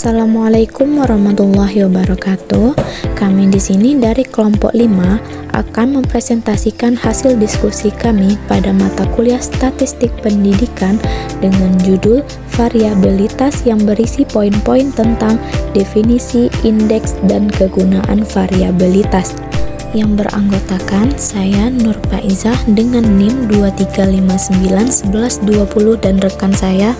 Assalamualaikum warahmatullahi wabarakatuh. Kami di sini dari kelompok 5 akan mempresentasikan hasil diskusi kami pada mata kuliah Statistik Pendidikan dengan judul Variabilitas yang berisi poin-poin tentang definisi, indeks, dan kegunaan variabilitas. Yang beranggotakan saya Nur Faizah dengan NIM 23591120 dan rekan saya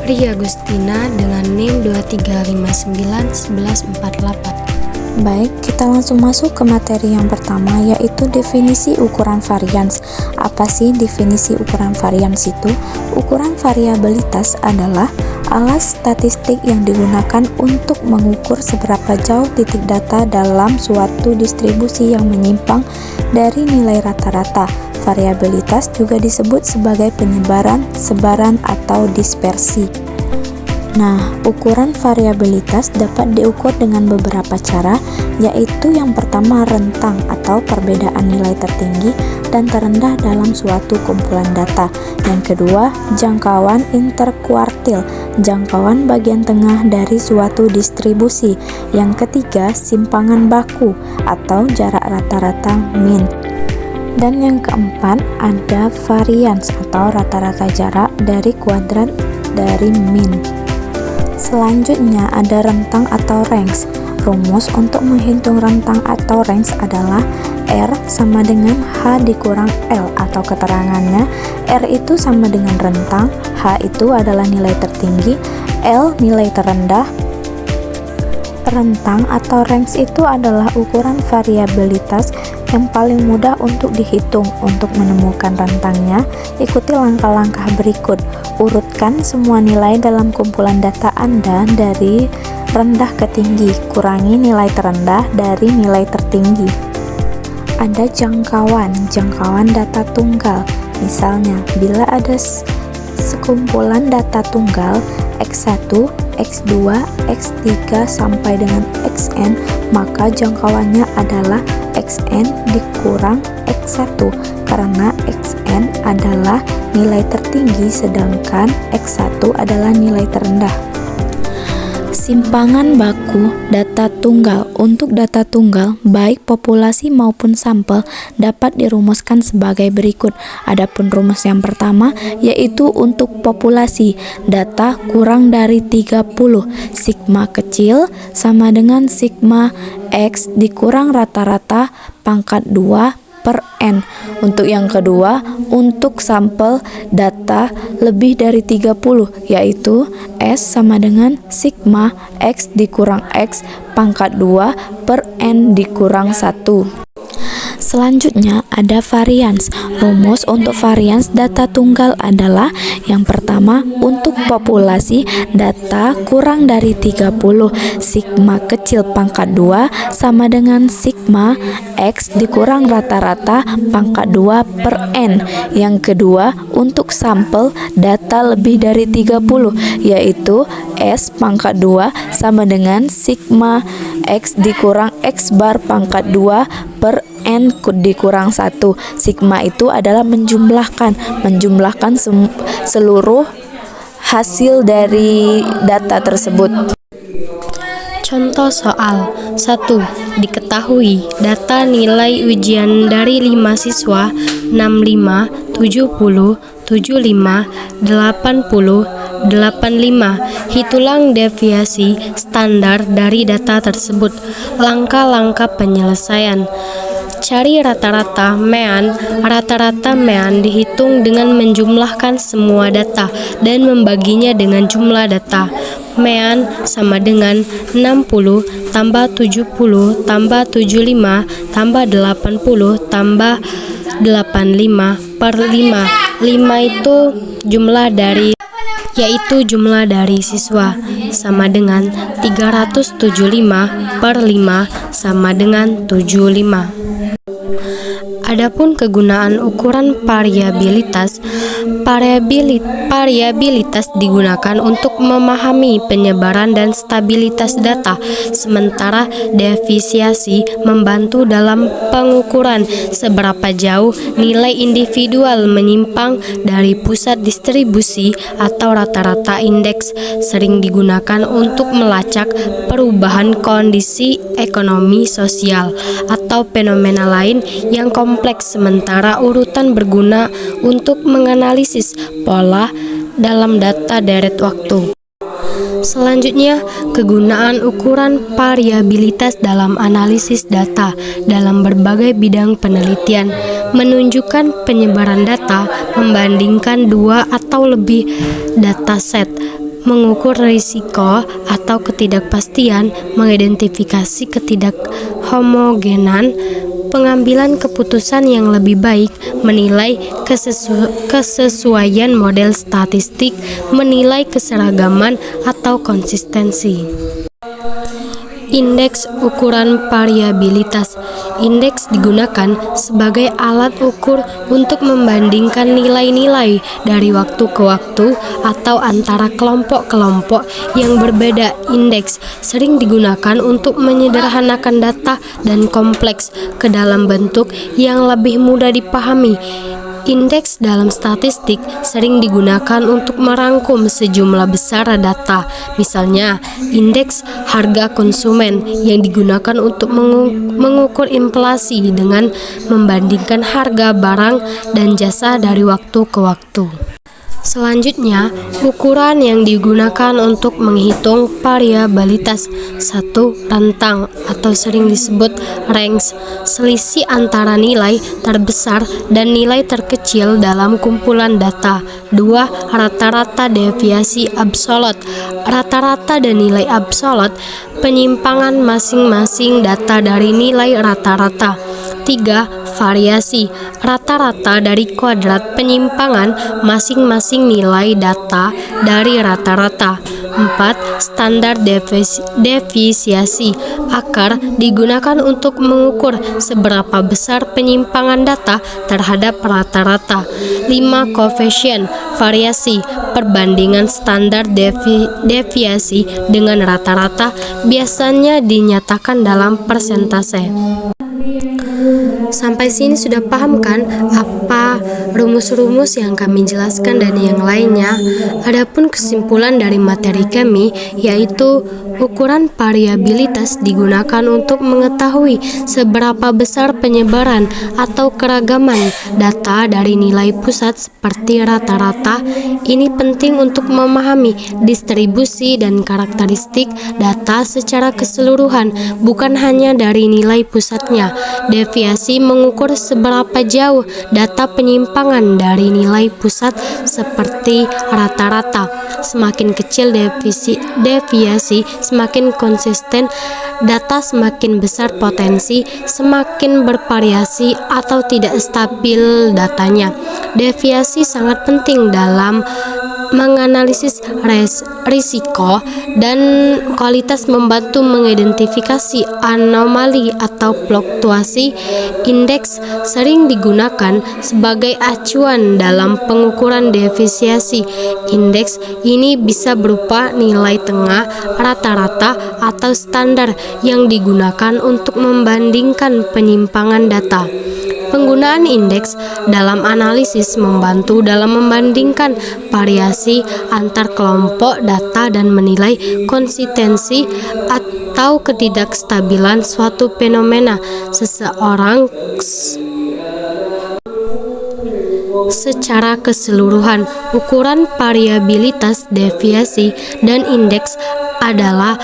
Ria Agustina dengan NIM 23591148. Baik, kita langsung masuk ke materi yang pertama, yaitu definisi ukuran varians. Apa sih definisi ukuran varians itu? Ukuran variabilitas adalah alat statistik yang digunakan untuk mengukur seberapa jauh titik data dalam suatu distribusi yang menyimpang dari nilai rata-rata. Variabilitas juga disebut sebagai penyebaran, sebaran, atau dispersi. Nah, ukuran variabilitas dapat diukur dengan beberapa cara, yaitu yang pertama rentang atau perbedaan nilai tertinggi dan terendah dalam suatu kumpulan data. Yang kedua, jangkauan interkuartil, jangkauan bagian tengah dari suatu distribusi. Yang ketiga, simpangan baku atau jarak rata-rata mean. Dan yang keempat, ada varians atau rata-rata jarak dari kuadrat dari mean. Selanjutnya ada rentang atau range. Rumus untuk menghitung rentang atau range adalah R sama dengan H dikurang L, atau keterangannya R itu sama dengan rentang, H itu adalah nilai tertinggi, L nilai terendah. Rentang atau range itu adalah ukuran variabilitas yang paling mudah untuk dihitung. Untuk menemukan rentangnya, ikuti langkah-langkah berikut. Urutkan semua nilai dalam kumpulan data Anda dari rendah ke tinggi, kurangi nilai terendah dari nilai tertinggi. Ada jangkauan data tunggal. Misalnya, bila ada sekumpulan data tunggal X1, X2, X3 sampai dengan Xn, maka jangkauannya adalah Xn dikurang X1 karena Xn adalah nilai tertinggi sedangkan X1 adalah nilai terendah. Simpangan baku data tunggal. Untuk data tunggal, baik populasi maupun sampel, dapat dirumuskan sebagai berikut. Adapun rumus yang pertama, yaitu untuk populasi, data kurang dari 30, sigma kecil sama dengan sigma X dikurang rata-rata pangkat 2 per N. Untuk yang kedua, untuk sampel data lebih dari 30, yaitu S sama dengan sigma X dikurang X pangkat 2 per N dikurang 1. Selanjutnya ada varians. Rumus untuk varians data tunggal adalah yang pertama, untuk populasi data kurang dari 30, sigma kecil pangkat 2 sama dengan sigma X dikurang rata-rata pangkat 2 per N. Yang kedua, untuk sampel data lebih dari 30, yaitu S pangkat 2 sama dengan sigma X dikurang X bar pangkat 2 per N dikurang 1. Sigma itu adalah menjumlahkan seluruh hasil dari data tersebut. Contoh soal 1. Diketahui data nilai ujian dari 5 siswa 65, 70, 75, 80, 85. Hitulang deviasi standar dari data tersebut. Langkah-langkah penyelesaian. Cari rata-rata mean. Rata-rata mean dihitung dengan menjumlahkan semua data dan membaginya dengan jumlah data. Mean sama dengan 60 tambah 70 tambah 75 tambah 80 tambah 85 per 5. 5 itu jumlah dari siswa, sama dengan 375 per 5 sama dengan 75. Adapun kegunaan ukuran variabilitas digunakan untuk memahami penyebaran dan stabilitas data, sementara defisiensi membantu dalam pengukuran seberapa jauh nilai individual menyimpang dari pusat distribusi atau rata-rata. Indeks sering digunakan untuk melacak perubahan kondisi ekonomi sosial atau fenomena lain yang kompleks, sementara urutan berguna untuk menganalisis pola dalam data deret waktu. Selanjutnya, kegunaan ukuran variabilitas dalam analisis data dalam berbagai bidang penelitian menunjukkan penyebaran data, membandingkan dua atau lebih dataset, mengukur risiko atau ketidakpastian, mengidentifikasi ketidakhomogenan, pengambilan keputusan yang lebih baik, menilai kesesuaian model statistik, menilai keseragaman atau konsistensi. Indeks ukuran variabilitas. Indeks digunakan sebagai alat ukur untuk membandingkan nilai-nilai dari waktu ke waktu atau antara kelompok-kelompok yang berbeda. Indeks sering digunakan untuk menyederhanakan data dan kompleks ke dalam bentuk yang lebih mudah dipahami. Indeks dalam statistik sering digunakan untuk merangkum sejumlah besar data. Misalnya, indeks harga konsumen yang digunakan untuk mengukur inflasi dengan membandingkan harga barang dan jasa dari waktu ke waktu. Selanjutnya, ukuran yang digunakan untuk menghitung variabilitas. 1. Rentang atau sering disebut range, selisih antara nilai terbesar dan nilai terkecil dalam kumpulan data. 2. Rata-rata deviasi absolut. Rata-rata dan nilai absolut penyimpangan masing-masing data dari nilai rata-rata. 3. Variasi, rata-rata dari kuadrat penyimpangan masing-masing nilai data dari rata-rata. 4. Standar defisiensi, akar digunakan untuk mengukur seberapa besar penyimpangan data terhadap rata-rata. 5. Koefisien variasi, perbandingan standar deviasi dengan rata-rata biasanya dinyatakan dalam persentase. Sampai sini sudah paham kan apa rumus-rumus yang kami jelaskan dan yang lainnya? Adapun kesimpulan dari materi kami yaitu ukuran variabilitas digunakan untuk mengetahui seberapa besar penyebaran atau keragaman data dari nilai pusat seperti rata-rata. Ini penting untuk memahami distribusi dan karakteristik data secara keseluruhan, bukan hanya dari nilai pusatnya. Deviasi mengukur seberapa jauh data penyimpangan dari nilai pusat seperti rata-rata. Semakin kecil deviasi, semakin konsisten data, semakin besar potensi semakin bervariasi atau tidak stabil datanya. Deviasi sangat penting dalam menganalisis risiko dan kualitas, membantu mengidentifikasi anomali atau fluktuasi. Indeks sering digunakan sebagai acuan dalam pengukuran defisiensi. Indeks ini bisa berupa nilai tengah, rata-rata, atau standar yang digunakan untuk membandingkan penyimpangan data. Penggunaan indeks dalam analisis membantu dalam membandingkan variasi antar kelompok data dan menilai konsistensi atau ketidakstabilan suatu fenomena seseorang secara keseluruhan. Ukuran variabilitas, deviasi, dan indeks adalah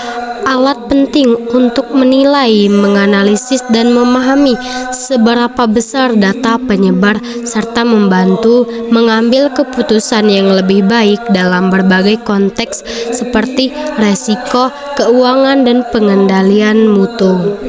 alat penting untuk menilai, menganalisis, dan memahami seberapa besar data penyebar serta membantu mengambil keputusan yang lebih baik dalam berbagai konteks seperti resiko, keuangan, dan pengendalian mutu.